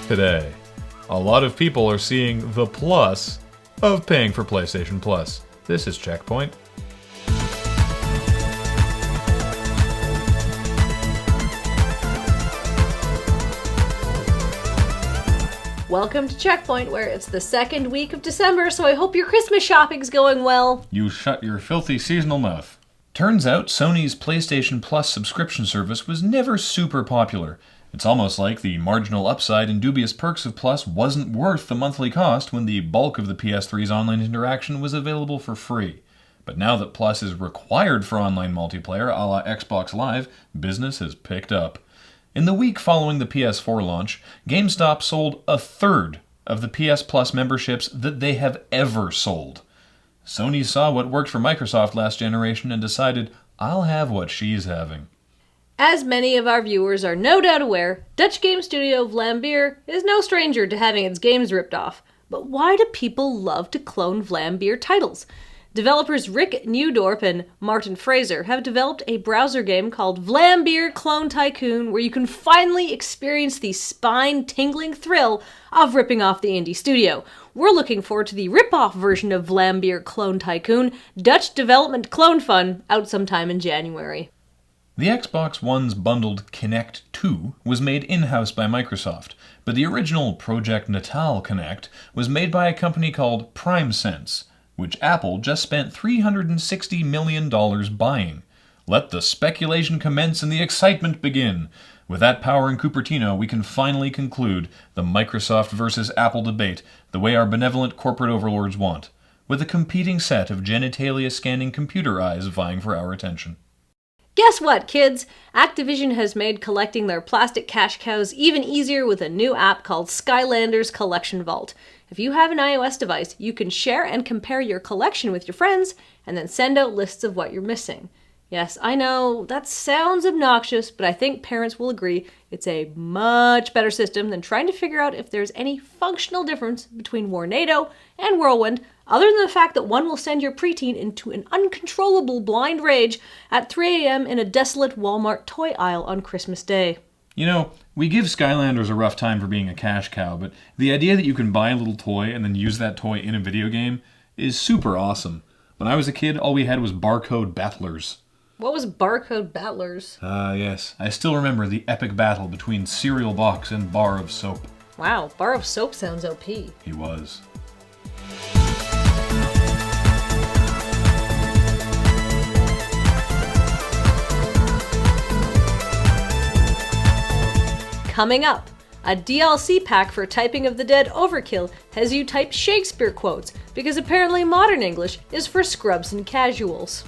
Today, a lot of people are seeing the plus of paying for PlayStation Plus. This is CheckPoint. Welcome to CheckPoint, where it's the second week of December, so I hope your Christmas shopping's going well. You shut your filthy seasonal mouth. Turns out Sony's PlayStation Plus subscription service was never super popular. It's almost like the marginal upside and dubious perks of Plus wasn't worth the monthly cost when the bulk of the PS3's online interaction was available for free. But now that Plus is required for online multiplayer a la Xbox Live, business has picked up. In the week following the PS4 launch, GameStop sold a third of the PS Plus memberships that they have ever sold. Sony saw what worked for Microsoft last generation and decided, I'll have what she's having. As many of our viewers are no doubt aware, Dutch game studio VLAMBEER is no stranger to having its games ripped off. But why do people love to clone VLAMBEER titles? Developers Rick Newdorp and Martin Fraser have developed a browser game called VLAMBEER Clone Tycoon, where you can finally experience the spine-tingling thrill of ripping off the indie studio. We're looking forward to the rip-off version of VLAMBEER Clone Tycoon, Dutch Development Clone Fun, out sometime in January. The Xbox One's bundled KINECT 2 was made in-house by Microsoft, but the original Project NATAL KINECT was made by a company called PrimeSense, which Apple just spent $360 million buying. Let the speculation commence and the excitement begin. With that power in Cupertino, we can finally conclude the Microsoft versus Apple debate the way our benevolent corporate overlords want, with a competing set of genitalia-scanning computer eyes vying for our attention. Guess what, kids? Activision has made collecting their plastic cash cows even easier with a new app called Skylanders Collection Vault. If you have an iOS device, you can share and compare your collection with your friends, and then send out lists of what you're missing. Yes, I know, that sounds obnoxious, but I think parents will agree it's a much better system than trying to figure out if there's any functional difference between Warnado and Whirlwind, other than the fact that one will send your preteen into an uncontrollable blind rage at 3 a.m. in a desolate Walmart toy aisle on Christmas Day. You know, we give Skylanders a rough time for being a cash cow, but the idea that you can buy a little toy and then use that toy in a video game is super awesome. When I was a kid, all we had was barcode battlers. What was barcode battlers? Yes. I still remember the epic battle between Cereal Box and Bar of Soap. Wow, Bar of Soap sounds OP. He was. Coming up, a DLC pack for Typing of the Dead Overkill has you type Shakespeare quotes, because apparently modern English is for scrubs and casuals.